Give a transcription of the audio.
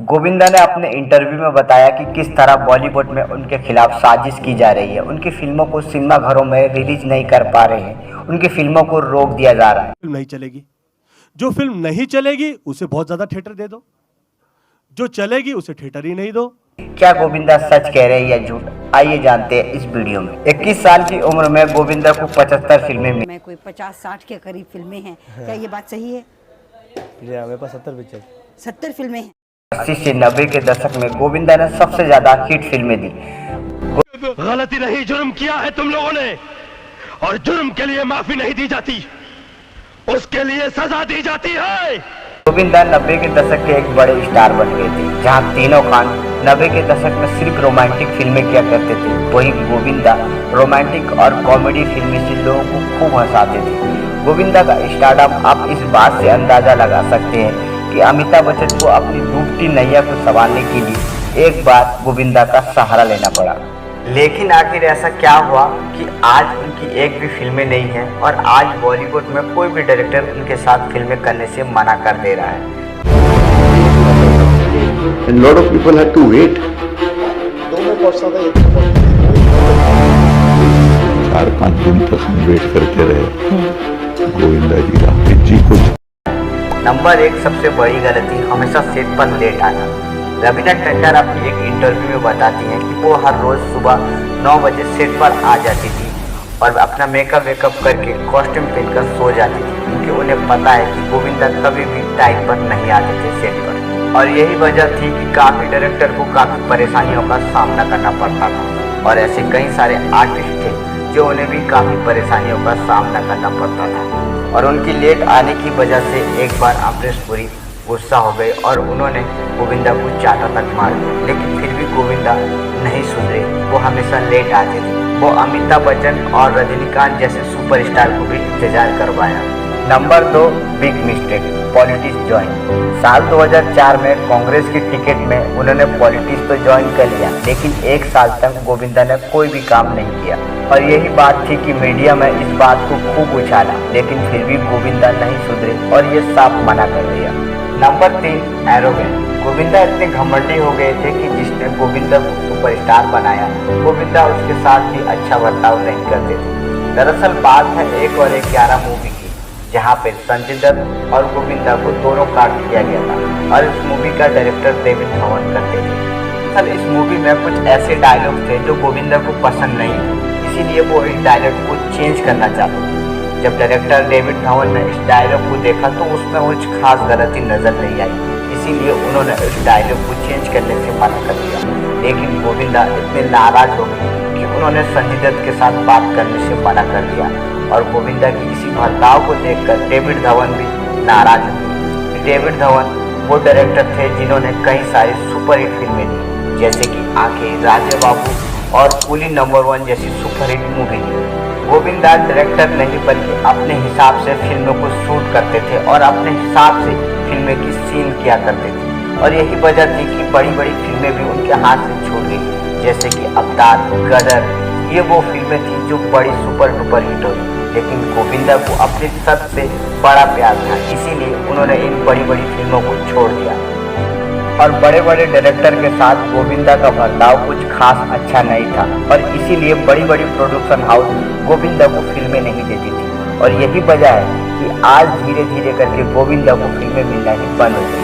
गोविंदा ने अपने इंटरव्यू में बताया कि किस तरह बॉलीवुड में उनके खिलाफ साजिश की जा रही है। उनकी फिल्मों को सिनेमाघरों में रिलीज नहीं कर पा रहे हैं, उनकी फिल्मों को रोक दिया जा रहा है। फिल्म नहीं चलेगी, जो फिल्म नहीं चलेगी उसे बहुत ज्यादा थिएटर दे दो, जो चलेगी उसे थिएटर ही नहीं दो। क्या गोविंदा सच कह रहे हैं या झूठ, आइए जानते हैं इस वीडियो में। 21 साल की उम्र में गोविंदा को 75 फिल्में मिली। मैं कोई 50-60 के करीब फिल्में हैं। क्या ये बात सही है? जी हाँ, मेरे पास 70 पिक्चर 70 फिल्में हैं। 80 से 90 के दशक में गोविंदा ने सबसे ज्यादा हिट फिल्में दी। गलती नहीं, जुर्म किया है तुम लोगों ने, और जुर्म के लिए माफी नहीं दी जाती, उसके लिए सजा दी जाती है। गोविंदा 90 के दशक के एक बड़े स्टार बन गए थे। जहां तीनों खान 90 के दशक में सिर्फ रोमांटिक फिल्में किया करते थे, वहीं गोविंदा रोमांटिक और कॉमेडी फिल्में से लोगों को खूब हंसाते थे। गोविंदा का स्टारडम आप इस बात से अंदाजा लगा सकते हैं कि अमिताभ बच्चन को अपनी डूबती नैया को संभालने के लिए एक बार गोविंदा का सहारा लेना पड़ा। लेकिन आखिर ऐसा क्या हुआ कि आज उनकी एक भी फिल्में नहीं है और आज बॉलीवुड में कोई भी डायरेक्टर उनके साथ फिल्में करने से मना कर दे रहा है। And lot of people had to wait. 4-5 दिन तक हम वेट करते रहे गोविंदा जी राकेश जी को। नंबर 1 सबसे बड़ी गलती, हमेशा सेट पर लेट आना। रवीना टंडन अपनी एक इंटरव्यू में बताती हैं कि वो हर रोज सुबह 9 बजे सेट पर आ जाती थी और अपना मेकअप वेकअप करके कॉस्ट्यूम पहनकर सो जाती थी, क्योंकि उन्हें पता है कि गोविंदा कभी भी टाइम पर नहीं आते थे सेट पर। और यही वजह थी कि काफ़ी डायरेक्टर को काफ़ी परेशानियों का सामना करना पड़ता था और ऐसे कई सारे आर्टिस्ट थे जो उन्हें भी काफ़ी परेशानियों का सामना करना पड़ता था। और उनकी लेट आने की वजह से एक बार अमरीश पुरी गुस्सा हो गए और उन्होंने गोविंदा को चाटा तक मार दिया। लेकिन फिर भी गोविंदा नहीं सुधरे, वो हमेशा लेट आते थे। वो अमिताभ बच्चन और रजनीकांत जैसे सुपरस्टार को भी इंतजार करवाया। Number 2 big mistake, politics join. साल 2004 में कांग्रेस की टिकट में उन्होंने पॉलिटिक्स तो ज्वाइन कर लिया, लेकिन 1 साल तक गोविंदा ने कोई भी काम नहीं किया। और यही बात थी कि मीडिया में इस बात को खूब उछाला, लेकिन फिर भी गोविंदा नहीं सुधरे और ये साफ मना कर दिया। Number 3 arrogant. गोविंदा इतने घमंडी हो गए थे कि जिसने गोविंदा को सुपरस्टार बनाया, गोविंदा उसके साथ भी अच्छा बर्ताव नहीं करते थे। दरअसल बात है 1 और 11 मूवी की, जहाँ पे संजय दत्त और गोविंदा को दोनों काट दिया गया था और इस मूवी का डायरेक्टर डेविड धवन करते थे। दरअसल इस मूवी में कुछ ऐसे डायलॉग थे जो गोविंदा को पसंद नहीं थे, इसीलिए वो इस डायलॉग को चेंज करना चाहते थे। जब डायरेक्टर डेविड धवन ने इस डायलॉग को देखा तो उसमें कुछ खास गलती नजर नहीं आई, इसीलिए उन्होंने इस डायलॉग को चेंज करने से मना कर दिया। लेकिन गोविंदा इतने नाराज हो गए कि उन्होंने संजय दत्त के साथ बात करने से मना कर दिया और गोविंदा की इसी बर्ताव को देखकर डेविड धवन भी नाराज हुए। डेविड धवन वो डायरेक्टर थे जिन्होंने कई सारी सुपरहिट फिल्में दी, जैसे कि आंखें, राजा बाबू और कूली नंबर 1 जैसी सुपरहिट मूवी दी। गोविंदा डायरेक्टर नहीं बल्कि अपने हिसाब से फिल्मों को शूट करते थे और अपने हिसाब से फिल्में की सीन किया करते थे। और यही वजह थी कि बड़ी बड़ी फिल्में भी उनके हाथ से छूट गई, जैसे कि अवतार, गदर। ये वो फिल्में थी जो बड़ी सुपर डुपर हिट हुई, लेकिन गोविंदा को अपनी सबसे बड़ा प्यार था, इसीलिए उन्होंने इन बड़ी बड़ी फिल्मों को छोड़ दिया। और बड़े बड़े डायरेक्टर के साथ गोविंदा का बर्ताव कुछ खास अच्छा नहीं था और इसीलिए बड़ी बड़ी प्रोडक्शन हाउस गोविंदा को फिल्में नहीं देती थी। और यही वजह है कि आज धीरे धीरे करके गोविंदा को फिल्में मिलना ही बंद हो गई।